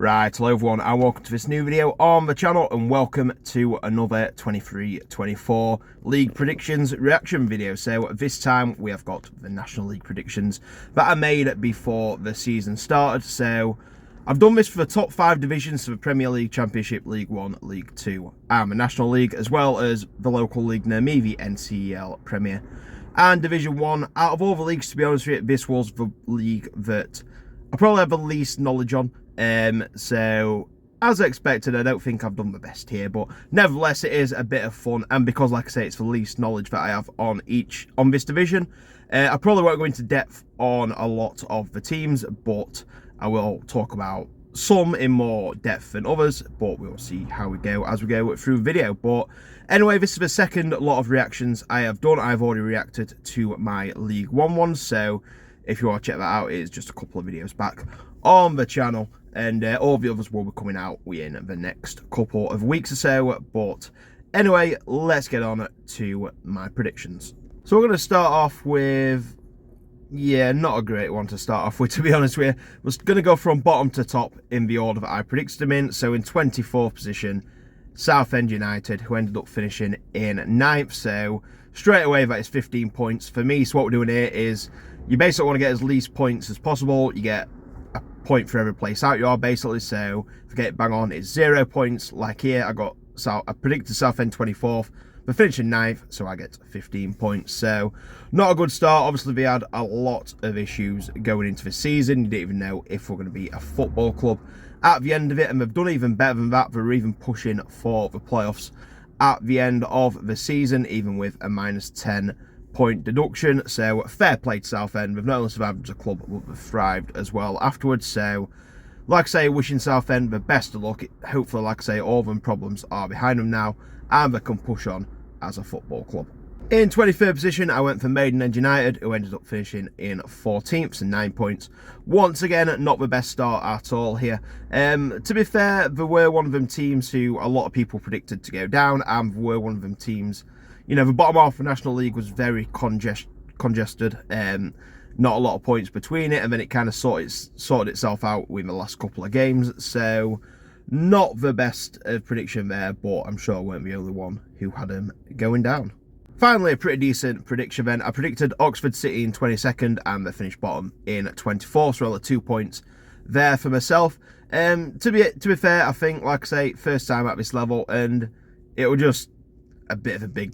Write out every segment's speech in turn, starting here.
Right, hello everyone and welcome to this new video on the channel, and welcome to another 23-24 league predictions reaction video. So this time we have got the National League predictions that I made before the season started. So I've done this for the top 5 divisions, so the Premier League, Championship, League 1, League 2 and the National League, as well as the local league near me, the NCEL Premier and Division 1. Out of all the leagues, to be honest with you, this was the league that I probably have the least knowledge on. So as expected, I don't think I've done the best here, but nevertheless it is a bit of fun, and because like I say it's the least knowledge that I have on this division, I probably won't go into depth on a lot of the teams, but I will talk about some in more depth than others, but we'll see how we go as we go through the video. But anyway, this is the second lot of reactions I have done. I've already reacted to my League 1 ones, so if you want to check that out, it's just a couple of videos back on the channel, and all the others will be coming out within the next couple of weeks or so. But anyway, let's get on to my predictions. So we're going to start off with, not a great one to start off with, to be honest with you. We're going to go from bottom to top in the order that I predicted them in. So in 24th position, Southend United, who ended up finishing in 9th. So straight away that is 15 points for me. So what we're doing here is you basically want to get as least points as possible. You get a point for every place out you are, basically. So if you get it bang on, it's 0 points. Like here, I predicted Southend 24th, but finishing 9th, so I get 15 points. So not a good start. Obviously, we had a lot of issues going into the season. You didn't even know if we're going to be a football club at the end of it, and they've done even better than that. They're even pushing for the playoffs at the end of the season, even with a -10 point deduction. So fair play to Southend. We've not only survived as a club, but we've thrived as well afterwards. So like I say, wishing Southend the best of luck. Hopefully, like I say, all of them problems are behind them now and they can push on as a football club. In 23rd position, I went for Maidenhead United, who ended up finishing in 14th, so 9 points. Once again, not the best start at all here. To be fair, they were one of them teams who a lot of people predicted to go down, and they were one of them teams, you know, the bottom half of the National League was very congested. Not a lot of points between it, and then it kind of sorted itself out with the last couple of games. So not the best prediction there, but I'm sure I weren't the only one who had him going down. Finally, a pretty decent prediction then. I predicted Oxford City in 22nd, and they finished bottom in 24th, so 2 points there for myself. To be fair, I think, like I say, first time at this level, and it was just a bit of a big,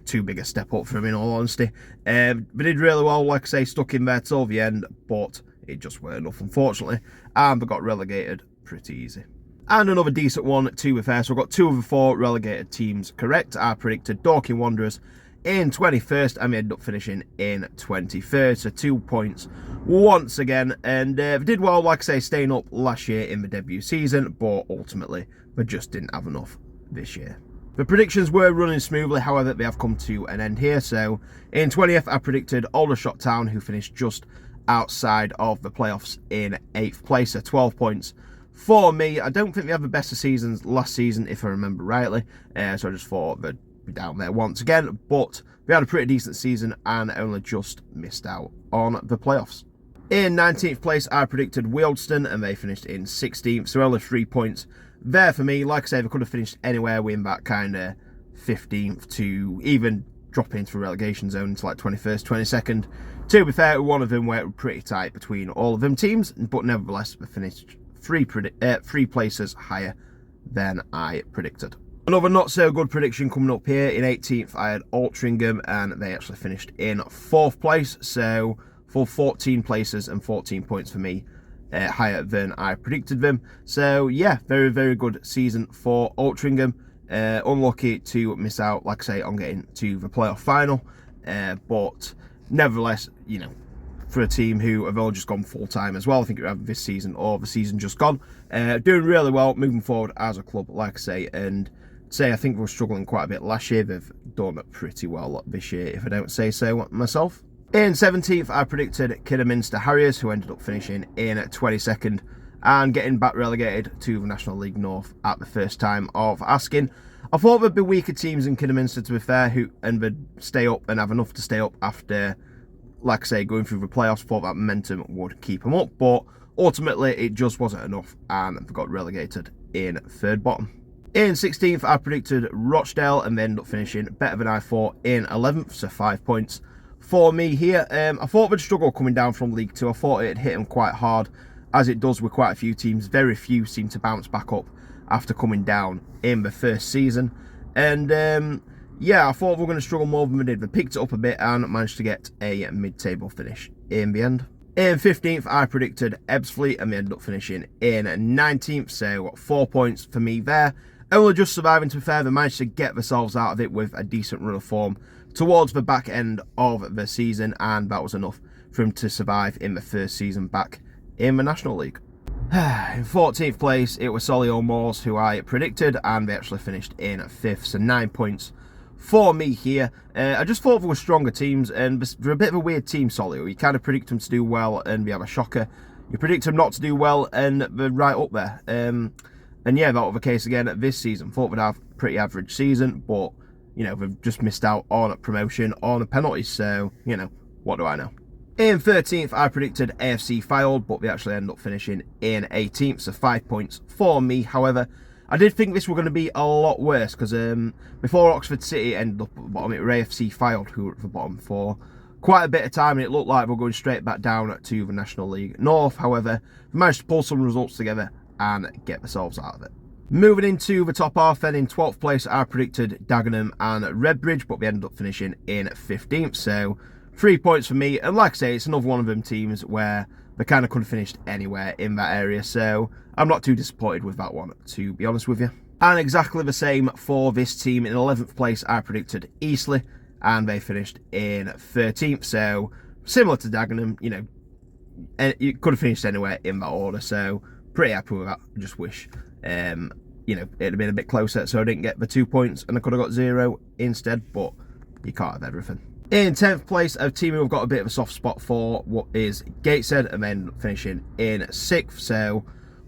too big a step up for him, in all honesty. They did really well, like I say, stuck in there till the end, but it just weren't enough, unfortunately, and they got relegated pretty easy. And another decent one, to be fair, so I've got 2 of the 4 relegated teams correct. I predicted Dorking Wanderers in 21st, and we ended up finishing in 23rd, so 2 points once again. And they did well, like I say, staying up last year in the debut season, but ultimately they just didn't have enough this year. The predictions were running smoothly, however, they have come to an end here. So in 20th, I predicted Aldershot Town, who finished just outside of the playoffs in 8th place, so 12 points for me. I don't think they had the best of seasons last season, if I remember rightly, so I just thought they'd be down there once again, but they had a pretty decent season and only just missed out on the playoffs. In 19th place, I predicted Wealdstone, and they finished in 16th, so only 3 points there for me. Like I said, they could have finished anywhere within that kind of 15th to even dropping into the relegation zone to like 21st, 22nd. To be fair, one of them were pretty tight between all of them teams, but nevertheless, they finished 3 places higher than I predicted. Another not so good prediction coming up here. In 18th, I had Altrincham, and they actually finished in 4th place, so for 14 places and 14 points for me, higher than I predicted them. So yeah, very, very good season for Altrincham. Unlucky to miss out, like I say, on getting to the playoff final, but nevertheless, for a team who have all just gone full-time as well, I think either this season or the season just gone, doing really well, moving forward as a club, like I say. And I think we were struggling quite a bit last year. They've done pretty well this year, if I don't say so myself. In 17th, I predicted Kidderminster Harriers, who ended up finishing in 22nd and getting back relegated to the National League North at the first time of asking. I thought there'd be weaker teams in Kidderminster, to be fair, and they'd stay up and have enough to stay up after, like I say, going through the playoffs. Thought that momentum would keep them up, but ultimately it just wasn't enough and they got relegated in third bottom. In 16th, I predicted Rochdale and they ended up finishing better than I thought in 11th, so 5 points for me here. I thought they'd struggle coming down from League 2. I thought it'd hit them quite hard, as it does with quite a few teams. Very few seem to bounce back up after coming down in the first season. And yeah, I thought we were going to struggle more than we did. They picked it up a bit and managed to get a mid-table finish in the end. In 15th, I predicted Ebbsfleet and they ended up finishing in 19th, so 4 points for me there. Only just surviving, to be fair. They managed to get themselves out of it with a decent run of form towards the back end of the season, and that was enough for him to survive in the first season back in the National League. In 14th place, it was Solihull Moors, who I predicted, and they actually finished in 5th, so 9 points for me here. I just thought there were stronger teams, and they're a bit of a weird team, Solihull. You kind of predict them to do well, and we have a shocker. You predict them not to do well, and they're right up there. And yeah, that was the case again this season. Thought we'd have a pretty average season, but, you know, we've just missed out on promotion on penalties, so, you know, what do I know? In 13th, I predicted AFC Fylde, but they actually ended up finishing in 18th, so 5 points for me. However, I did think this were going to be a lot worse, because before Oxford City ended up at the bottom, it were AFC Fylde who were at the bottom for quite a bit of time, and it looked like we were going straight back down to the National League North. However, they managed to pull some results together and get themselves out of it. Moving into the top half, then in 12th place, I predicted Dagenham and Redbridge, but we ended up finishing in 15th, so 3 points for me. And like I say, it's another one of them teams where they kind of could have finished anywhere in that area, so I'm not too disappointed with that one, to be honest with you. And exactly the same for this team. In 11th place, I predicted Eastleigh, and they finished in 13th, so similar to Dagenham, you know, and you could have finished anywhere in that order, so pretty happy with that. I just wish, you know, it'd have been a bit closer, so I didn't get the 2 points and I could have got 0 instead, but you can't have everything. In 10th place, a team who I've got a bit of a soft spot for what is Gateshead, and then finishing in 6th, so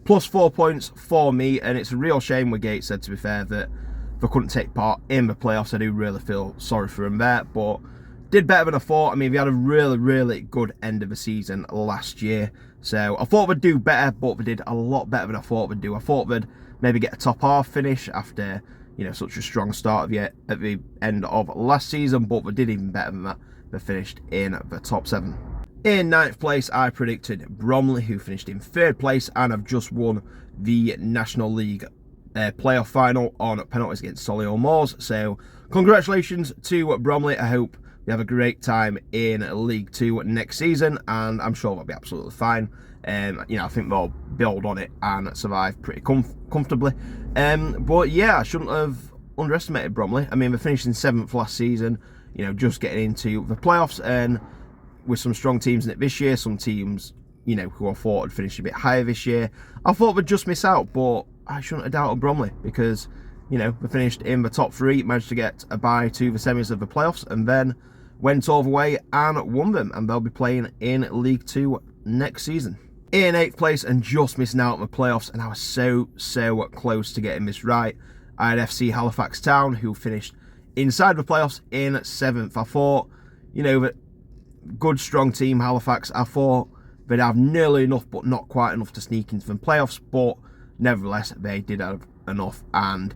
plus 4 points for me. And it's a real shame with Gateshead, to be fair, that they couldn't take part in the playoffs. I do really feel sorry for them there, but did better than I thought. I mean, we had a really good end of the season last year, so I thought we'd do better, but we did a lot better than I thought we'd do. I thought we'd maybe get a top half finish after, you know, such a strong start at the end of last season, but we did even better than that. They finished in the top 7. In 9th place, I predicted Bromley, who finished in 3rd place, and have just won the National League playoff final on penalties against Solihull Moors. So congratulations to Bromley. I hope they have a great time in League 2 next season, and I'm sure they'll be absolutely fine. You know, I think they'll build on it and survive pretty comfortably. But yeah, I shouldn't have underestimated Bromley. I mean, they finished in 7th last season, you know, just getting into the playoffs, and with some strong teams in it this year, some teams, you know, who I thought would finish a bit higher this year, I thought they'd just miss out, but I shouldn't have doubted Bromley, because, you know, they finished in the top 3, managed to get a bye to the semis of the playoffs, and then went all the way and won them, and they'll be playing in League 2 next season. In 8th place and just missing out on the playoffs, and I was so close to getting this right, I had FC Halifax Town, who finished inside the playoffs in 7th. I thought, you know, that good strong team Halifax, I thought they'd have nearly enough but not quite enough to sneak into the playoffs, but nevertheless they did have enough, and,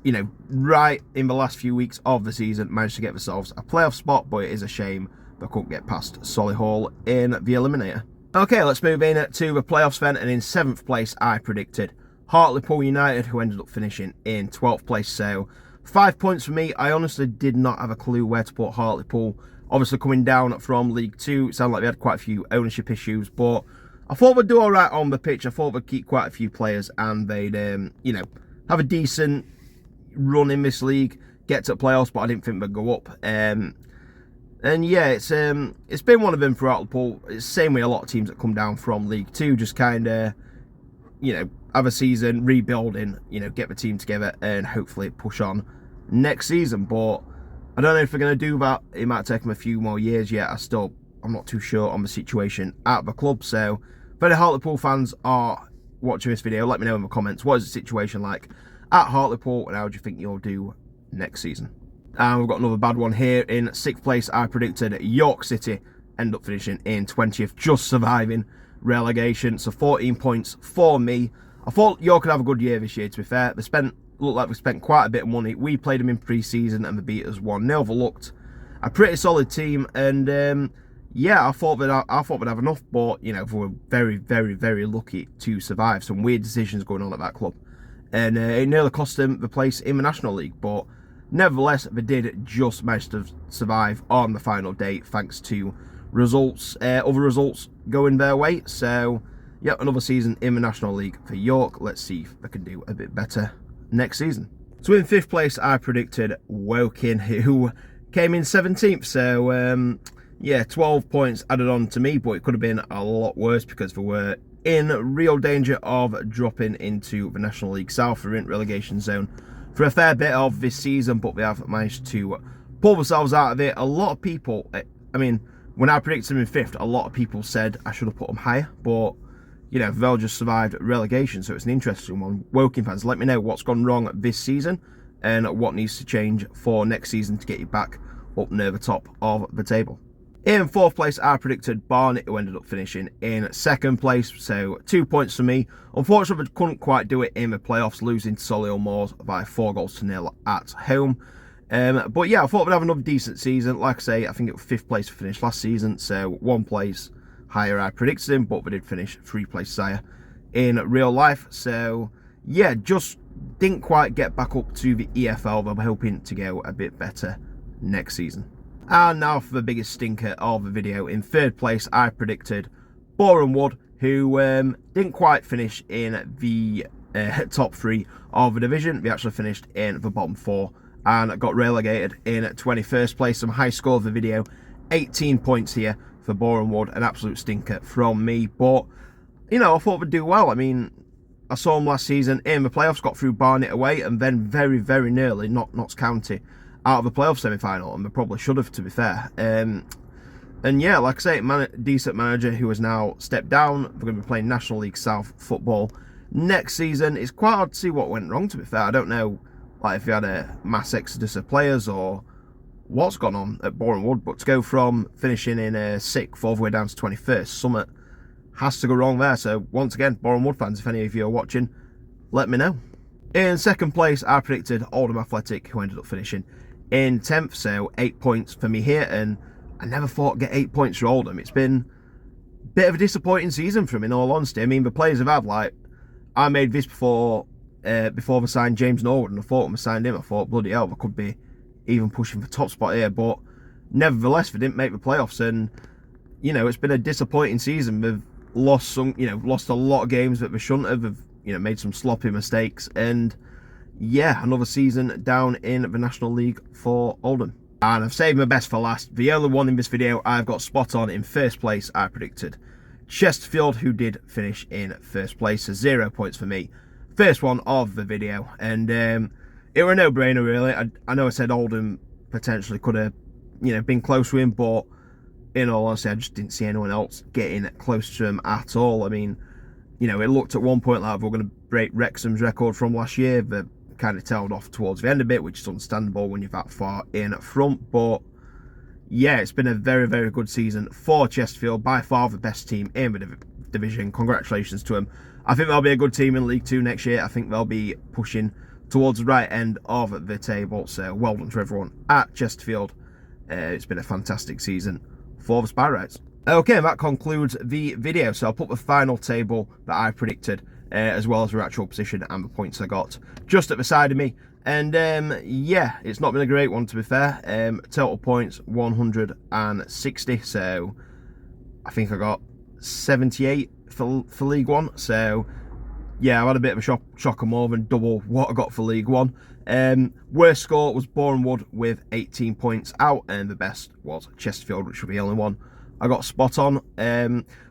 you know, right in the last few weeks of the season managed to get themselves a playoff spot, but it is a shame they couldn't get past Solihull in the eliminator. Okay, let's move in to the playoffs then, and in 7th place I predicted Hartlepool United, who ended up finishing in 12th place, so 5 points for me. I honestly did not have a clue where to put Hartlepool. Obviously coming down from League 2, it sounded like we had quite a few ownership issues, but I thought we'd do alright on the pitch. I thought we'd keep quite a few players, and they'd, you know, have a decent run in this league, get to the playoffs, but I didn't think they'd go up. And yeah, it's been one of them for Hartlepool. It's the same way a lot of teams that come down from League 2, just kind of, you know, have a season, rebuilding, you know, get the team together and hopefully push on next season. But I don't know if they're going to do that. It might take them a few more years yet. I'm not too sure on the situation at the club. So if any Hartlepool fans are watching this video, let me know in the comments, what is the situation like at Hartlepool and how do you think you'll do next season? And we've got another bad one here. In 6th place, I predicted York City, end up finishing in 20th, just surviving relegation. So 14 points for me. I thought York could have a good year this year, to be fair. Looked like we spent quite a bit of money. We played them in pre-season and they beat us 1-0. They looked a pretty solid team, and yeah, I thought we'd have enough, but you know, we were very, very, very lucky to survive. Some weird decisions going on at that club, and it nearly cost them the place in the National League, but nevertheless, they did just manage to survive on the final day thanks to results, other results going their way. So, yeah, another season in the National League for York. Let's see if they can do a bit better next season. So in 5th place, I predicted Woking, who came in 17th. So, yeah, 12 points added on to me, but it could have been a lot worse because they were in real danger of dropping into the National League South. They're in relegation zone for a fair bit of this season, but they have managed to pull themselves out of it. A lot of people, I mean, when I predicted them in 5th, a lot of people said I should have put them higher, but you know, they'll just survived relegation, so it's an interesting one. Woking fans, let me know what's gone wrong this season and what needs to change for next season to get you back up near the top of the table. In 4th place, I predicted Barnet, who ended up finishing in 2nd place, so 2 points for me. Unfortunately, I couldn't quite do it in the playoffs, losing to Solihull Moors by 4-0 at home. But yeah, I thought we'd have another decent season. Like I say, I think it was 5th place to finish last season, so 1 place higher I predicted him, but we did finish 3 places higher in real life. So yeah, just didn't quite get back up to the EFL, but I'm hoping to go a bit better next season. And now for the biggest stinker of the video. In 3rd place, I predicted Boreham Wood, who didn't quite finish in the top 3 of the division. They actually finished in the bottom 4 and got relegated in 21st place. Some high score of the video, 18 points here for Boreham Wood, an absolute stinker from me. But, you know, I thought we'd do well. I mean, I saw them last season in the playoffs, got through Barnet away, and then very, very nearly knocked Notts County out of the playoff semi-final, and they probably should have, to be fair. And yeah, like I say, decent manager who has now stepped down. We're going to be playing National League South football next season. It's quite hard to see what went wrong, to be fair. I don't know, like, if he had a mass exodus of players or what's gone on at Boreham Wood, but to go from finishing in 6th all the way down to 21st, something has to go wrong there. So once again, Boreham Wood fans, if any of you are watching, let me know. In 2nd place, I predicted Oldham Athletic, who ended up finishing in 10th, so 8 points for me here, and I never thought I'd get 8 points for Oldham. It's been a bit of a disappointing season for him, in all honesty. I mean, the players have had, like, I made this before they signed James Norwood, and I thought when they signed him, I thought, bloody hell, they could be even pushing for top spot here, but nevertheless, they didn't make the playoffs, and, you know, it's been a disappointing season. They've lost a lot of games that they shouldn't have. They've, you know, made some sloppy mistakes, and yeah, another season down in the National League for Oldham. And I've saved my best for last. The only one in this video I've got spot on. In 1st place, I predicted Chesterfield, who did finish in 1st place, so 0 points for me. First one of the video, and it were a no-brainer, really. I know I said Oldham potentially could have, you know, been close to him, but in all honesty, I just didn't see anyone else getting close to him at all. I mean, you know, it looked at one point like we were going to break Wrexham's record from last year. They kind of tailed off towards the end of it, which is understandable when you're that far in front. But yeah, it's been a very, very good season for Chesterfield. By far the best team in the division. Congratulations to them. I think they'll be a good team in League 2 next year. I think they'll be pushing towards the right end of the table. So well done to everyone at Chesterfield. It's been a fantastic season for the Sparrows. Okay, that concludes the video. So I'll put the final table that I predicted, as well as the actual position and the points I got, just at the side of me. And yeah, it's not been a great one, to be fair. Total points 160. So I think I got 78 for League 1. So yeah, I had a bit of a shocker, more than double what I got for League 1. Worst score was Boreham Wood with 18 points out, and the best was Chesterfield, which was the only one I got spot on.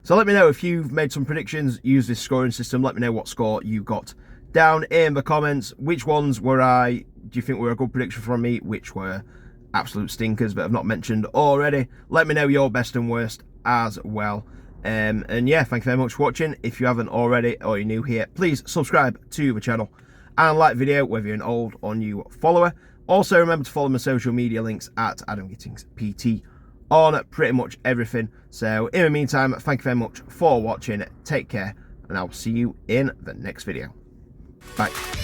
So let me know if you've made some predictions, use this scoring system. Let me know what score you got down in the comments. Which ones do you think were a good prediction from me? Which were absolute stinkers that I've not mentioned already? Let me know your best and worst as well. And yeah, thank you very much for watching. If you haven't already, or you're new here, please subscribe to the channel and like the video, whether you're an old or new follower. Also, remember to follow my social media links at Adam Gittings PT on pretty much everything. So in the meantime, thank you very much for watching. Take care, and I'll see you in the next video. Bye.